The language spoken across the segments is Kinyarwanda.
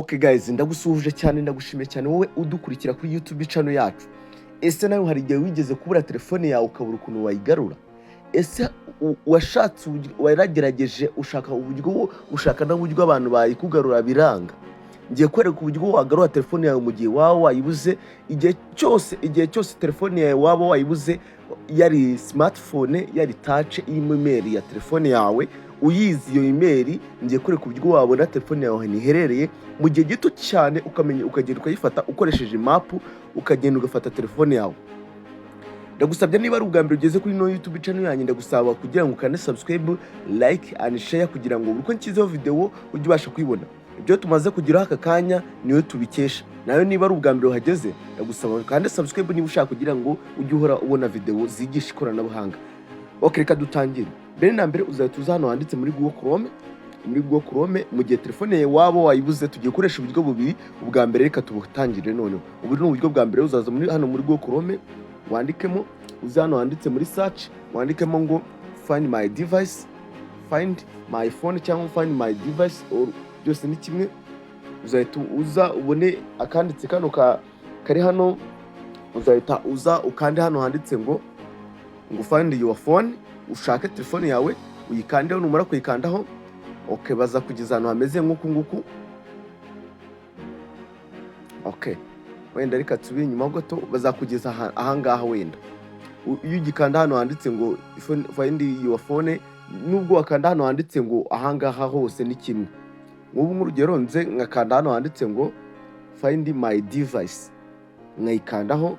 Okay guys, ndagusuhuje cyane, ndagushimiye cyane wowe udukurikira kuri YouTube channel yacu. Ese nawe hari igihe wigeze kubura telefone yawe ukabura ukuntu wayigarura? Ese washatse waragerageje ushaka n'uburyo abantu bayikugarura biranga? Ngiye kwereka uburyo wagarura telefone yawe mu gihe waba wayibuze, igihe cyose telefone yawe waba wayibuze, yari smartphone, yari touch, email ya telefone yawe uyizi iyo email. Ngiye kwereka uburyo wabona telefone yawe niherereye mu gihe gito cyane, ukagenda ukayifata ukoresheje map, ukagenda ugafata telefone yawe. Ndagusabye niba ari ubwa mbere ugeze kuri no YouTube channel yanjye, ndagusaba kugira ngo ukane subscribe, like and share kugira ngo uko nshyizeho video ujye ubasha kwibona. Ibyo tumaze kugiraho aka kanya niwe tubikesha. Nayo niba ari ubwa mbere uhageze, ndagusaba kandi subscribe niba ushaka kugira ngo ujye uhora ubona video zigisha ikoranabuhanga. Okay, reka dutangire. Mbere na mbere uzahita uza hano handitse muri Google Chrome, mu gihe telefone yawe waba wayibuze. Tugiye gukoresha uburyo bubiri. Ubwa mbere reka tubutangire noneho. Ubu ni uburyo bwa mbere. Uzaza muri Google Chrome, wandikemo, uza hano handitse muri search, wandikemo ngo find my device, find my phone cyangwa find my device, byose ni kimwe. Uzahita uza ubone akanditse kano kari hano, uzahita uza ukande hano handitse ngo find your phone, ushake telefone yawe uyikandeho. Numara kuyikandaho, okay, baza kugeza hano hameze nk'uku nguku. Okay, wenda reka tubire inyuma gato, bazakugeza ahangaha. Wenda iyo ugikanda hano handitse ngo find your phone, nubwo wakanda hano handitse ngo ahangaha hose ni kimwe. Nk'ubu nk'urugero nze nkakanda hano handitse ngo find my device, nkayikandaho.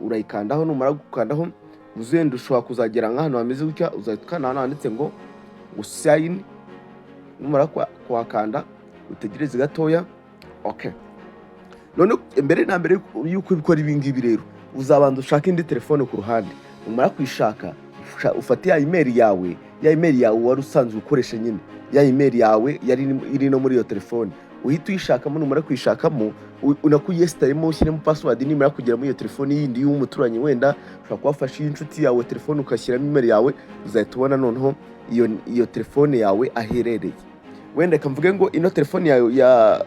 Urayikandaho, numara gukandaho uzenda ushobora kuzagera nk'ahantu hameze gutya, uzahita ukanda hano handitse ngo sign. Numara kuhakanda utegereze gatoya. Okay, none mbere na mbere yuko ubikora ibi ngibi rero, uzabanza ushaka indi telefone ku ruhande. Numara kwishaka, ufate ya email yawe wari usanzwe ukoresha nyine, ya email yawe yari iri no muri iyo telefone, uhita uyishakamo. Numara kwishakamo, unakuyestaremo, ushyiremo password. Nimara kugera muri iyo telefone yindi y'umuturanyi, wenda ushobora kubafasha inshuti yawe telefone, ukashyiramo email yawe, uzahita ubona noneho iyo telefone yawe aherereye. Wenda kamvuge ngo ino telefone yawe ya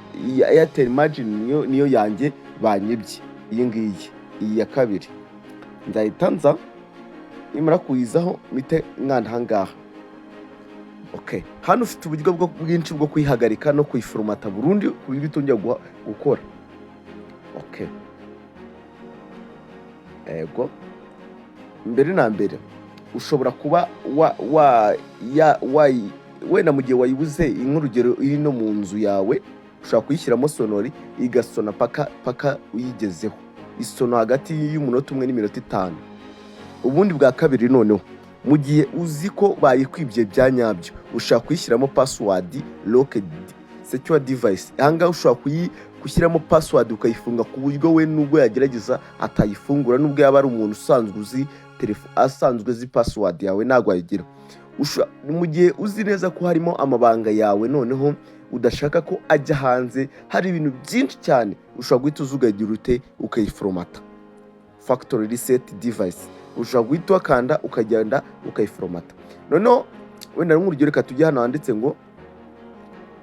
Airtel Imagine niyo yanjye banyibye, iyi ngiyi, iyi ya kabiri. Nzahita nza, nimara kuyizaho mite nkanda ahangaha. Okay, hano ufite uburyo bwinshi bwo kuyihagarika no kuyiforomata burundu ku buryo itongera gukora. Okay, ego, mbere na mbere ushobora kuba wenda mu gihe wayibuze, nk'urugero iri no mu nzu yawe, ushobora kuyishyiramo sonori igasona paka uyigezeho. Isona hagati y'umunota 1 n'iminota 5. Ubundi bwa kabiri noneho, mu gihe uzi ko bayikwibye bya nyabyo, ushaka kuyishyiramo password locked secure device. Ahangaha ushobora gushyiramo password ukayifunga ku buryo we nubwo yagerageza atayifungura, nubwo yaba ari umuntu asanzwe uzi password yawe ntabwo ayigira. Mu gihe uzi neza ko harimo amabanga yawe noneho udashaka ko ajya hanze, hari ibintu byinshi cyane, ushobora guhita uzugagira ute ukayiforomata. Factory reset device, ushobora guhita wakanda ukagenda ukayiforomata. Noneho wenda nk'urugero reka tujye hano handitse ngo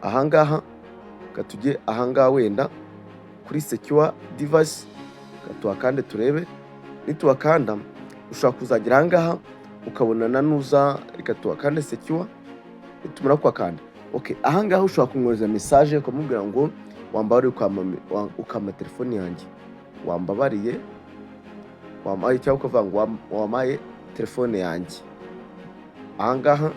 ahangaha, katujye ahangaha wenda kuri secure device, katuwakande turebe. Nituwakanda ushobora kuzagira ahangaha ukabona nanuza, reka tuwakande secure. Nitumara kuwakanda, okay, ahangaha ushobora kumwohereza message ukamubwira ngo wambabariye ukama telefone yanjye, wambabariye cyangwa ukavuga ngo wamaye telefone yanjye. Ahangaha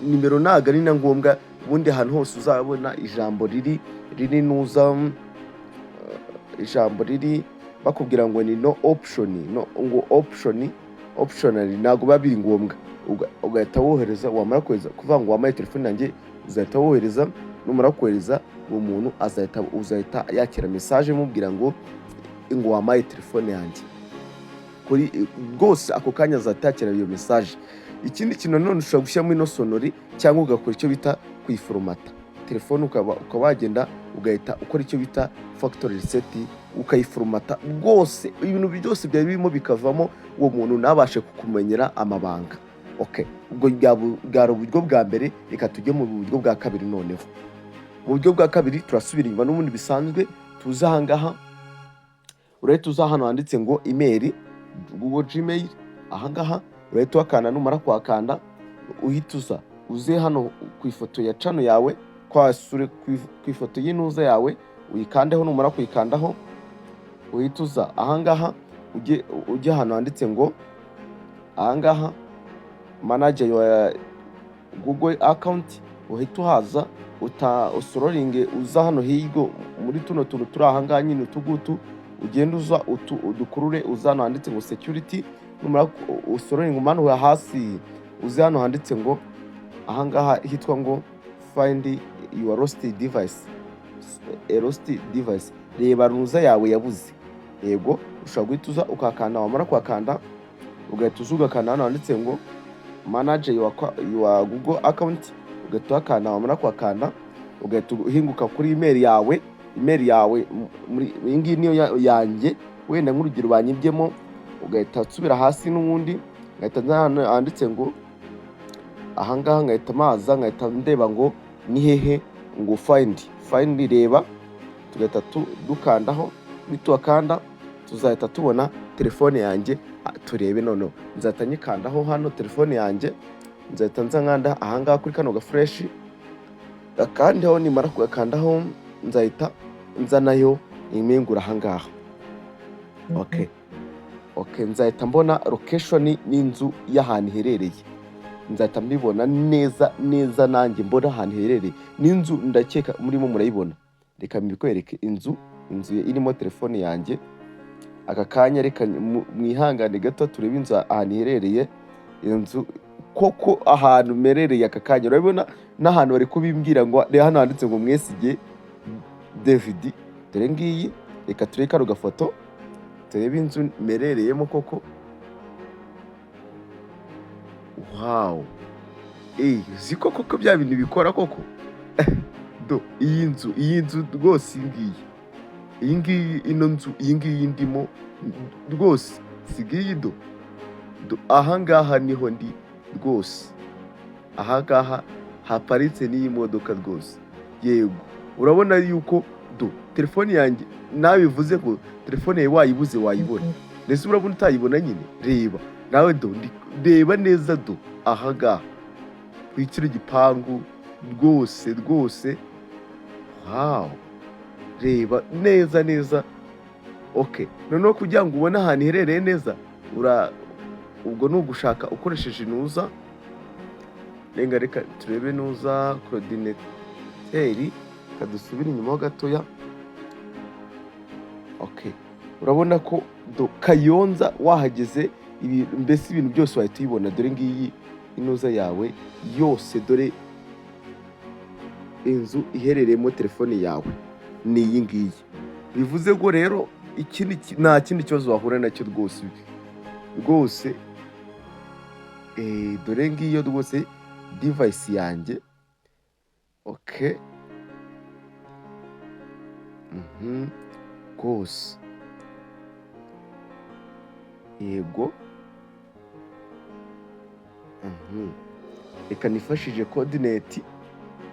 nimero ntago ari na ngombwa. Ubundi ahantu hose uzabona ijambo riri nuza, ijambo riri bakubwira ngo ni no option, ngo optional, ntago babiri ngombwa. Ugahita wohereza, wamara kohereza kuvuga ngo wamaye telefone yanjye, uzahita wohereza. Numara kohereza, uwo muntu uzahita yakira message mubwira ngo wamaye telefone yanjye. Kuri rwose ako kanya azatakira iyo message. Ikindi kintu none ushobora gushyiramo ino sonori cyangwa ugakora icyo bita kuyiforomata telefone, ukaba wagenda ugahita ukora icyo bita factory reset, ukayiforomata rwose. Ibintu byose byari birimo bikavamo, uwo muntu nabashe kukumenyera amabanga. Okay, ubwo bwari uburyo bwa mbere. Reka tujye mu buryo bwa kabiri noneho. Mu buryo bwa kabiri turasubira inyuma n'ubundi bisanzwe, tuza aha ngaha, urahita uza hano handitse ngo email, Google Gmail, aha ngaha urahita uhakanda, numara kuhakanda uhita uze hano ku ifoto ya channel yawe, kwasure ku ifoto y'intuza yawe, uyikandeho, numara kuyikandaho uhita uza aha ngaha ujye hano handitse ngo aha ngaha manage your Google account, uhita uhaza usororinge, uza hano higo muri tuno tuntu turi aha ngaha nyine utugutu, ugenda uza udukurure, uza hano handitse ngo security, numara usororinge umanuwe hasi, uze hano handitse ngo aha ngaha hitwa ngo find your lost device, reba ruza yawe yabuze. Yego, ushobora guhita uza ukakanda, wamara kuhakanda ugahita uza ugakanda hano handitse ngo manage your Google account, ugahita uhakanda, wamara kuhakanda ugahita uhinguka kuri email yawe. Iyi ngiyi niyo yanjye, wenda nk'urugero banyibyemo, ugahita usubira hasi n'ubundi, ngahita handitse ngo aha ngaha, ngahita maza ngahita ndeba ngo ni hehe, ngo find, reba, tugahita dukandaho, nituhakanda tuzahita tubona telefone yanjye. Turebe noneho, nzahita nyikandaho hano telefone yanjye, nzahita nkanda aha ngaha kuri kano gafresh, akandeho, nimara kugakandaho nzahita nzanayo impingura aha ngaha. Okay, nzahita mbona location n'inzu y'ahantu iherereye, nzahita mbibona neza nanjye mbona ahantu iherereye n'inzu, ndakeka murimo murayibona. Reka mbikwereke inzu irimo telefone yanjye. Aka kanya reka mwihangane gato turebe inzu ahantu iherereye. Inzu koko ahantu merereye aka kanya, urabona n'ahantu bari kubimbwira ngo hano handitse ngo Mwesigye David, dore ngiyi. Reka turebe kano gafoto turebe inzu merereyemo koko. Wow, ziko koko bya bintu bikora koko. Iyi nzu rwose, iyi ngiyi ino nzu, iyi ngiyi ndimo rwose, sigiyi aha ngaha niho ndi rwose, aha ngaha haparitse n'iyi modoka rwose. Yego, urabona yuko telefone yanjye, nawe bivuze ngo telefone yawe wayibuze wayibona, ndetse urabona utayibona nyine. Reba nawe reba neza aha ngaha kwikira igipangu rwose. Wow, reba neza. Okay, noneho kugira ngo ubone ahantu iherereye neza, ubwo ni ugushaka ukoresheje inuza. Reka turebe nuza coordinateur, kadusubira inyuma gatoya. Okay, urabona ko Kayonza wahageze, mbese ibintu byose wahita uyibona. Dore ngiyi inuza yawe yose, dore inzu iherereyemo telefone yawe ni iyi ngiyi. Bivuze ngo rero nta kindi kibazo wahura nacyo rwose. Dore ngiyo rwose device yanjye. Okay, rwose. Yego, reka nifashije coordinate,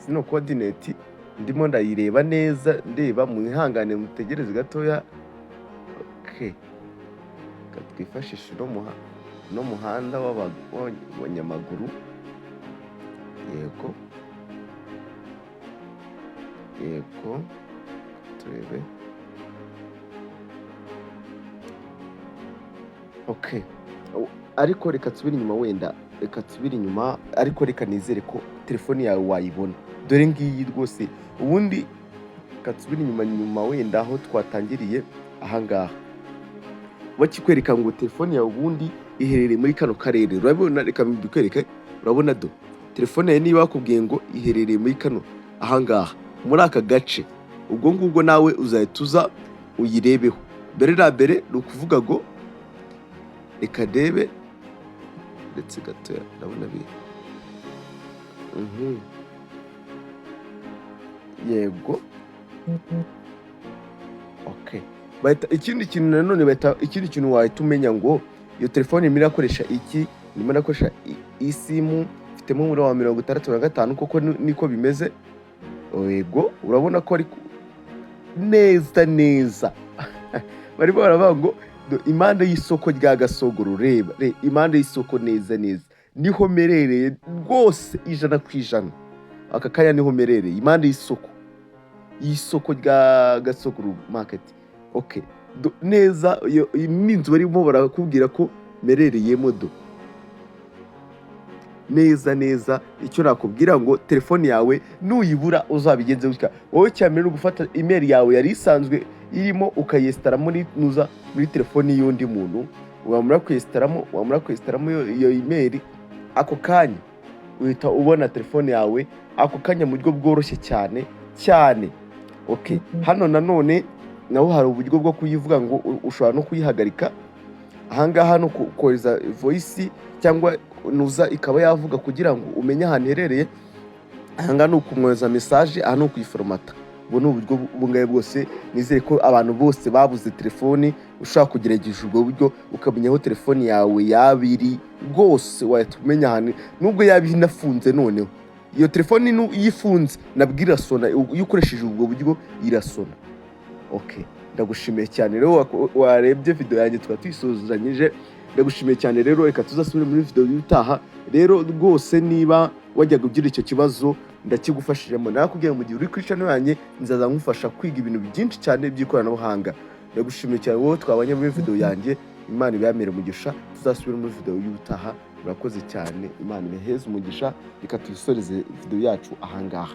zino coordinate ndimo ndayireba neza, ndeba, mwihangane mutegereze gatoya. Okay, twifashishe no muhanda w'abanyamaguru. Yego, turebe. Okay, ariko reka nsubire inyuma, ariko reka nizere ko telefone yawe wayibona. Dore ngiyi rwose, ubundi reka nsubire inyuma wenda aho twatangiriye aha ngaha, bakikwereka ngo telefone yawe ubundi iherereye muri kano karere. Urabona, reka mbikwereke. Urabona telefone yawe niba bakubwiye ngo iherereye muri kano aha ngaha, muri aka gace, ubwo ngubwo nawe uzahita uza uyirebeho. Mbere ni ukuvuga ngo reka ndebe, ndetse gatoya ndabona yego. Okay, ikindi kintu wahita umenya ngo iyo telefone irimo irakoresha iki, irimo irakoresha isimu, ifitemo umuriro wa 65, koko niko bimeze. yego urabona ko ari neza neza barimo baravuga ngo impande y'isoko rya Gasogoro, reba impande y'isoko neza neza niho merereye rwose 100%. aka kanya niho merereye impande y'isoko rya Gasogoro market. Okay, neza n'inzu barimo barakubwira ko merereyemo neza neza. icyo nakubwira ngo telefone yawe nuyibura uzabigenze gutya, wowe cyane no gufata email yawe yari isanzwe irimo ukayesitara muri telefone y'undi muntu, wamara kwestaramo iyo email, ako kanya uhita ubona telefone yawe ako kanya mu buryo bworoshye cyane. Okay, hano nanone naho hari uburyo bwo kuyivuga ngo ushobora no kuyihagarika. ahangaha no kohereza voice cyangwa nuza ikaba yavuga kugira ngo umenye ahantu herereye. ahangaha no kumwohereza message, aha no kuyiformata. ubu ni uburyo bungaye bwose. nizere ko abantu bose babuze telefoni ushaka kugerageza ubwo buryo ukamenya aho telefoni yawe yabiri rwose, wahita umenya ahantu nubwo yaba inafunze. noneho iyo telefoni iyo ifunze nabwo irasona, iyo ukoresheje ubwo buryo irasona. Okay, ndagushimiye cyane rero warebye video yanjye tukaba tuyisuzanyije. ndagushimiye cyane rero, reka tuzasubire muri video y'utaha. rero rwose niba wajyaga ugira icyo kibazo ndakigufashijemo, nakubwiye mu gihe uri kuri channel yanjye nzaza ngufasha kwiga ibintu byinshi cyane by'ikoranabuhanga. ndagushimiye cyane wowe twabanye muri video yanjye. Imana ibamere umugisha, tuzasubire muri video y'utaha. murakoze cyane, Imana ibaheze umugisha. reka tuyisoreze video yacu ahangaha.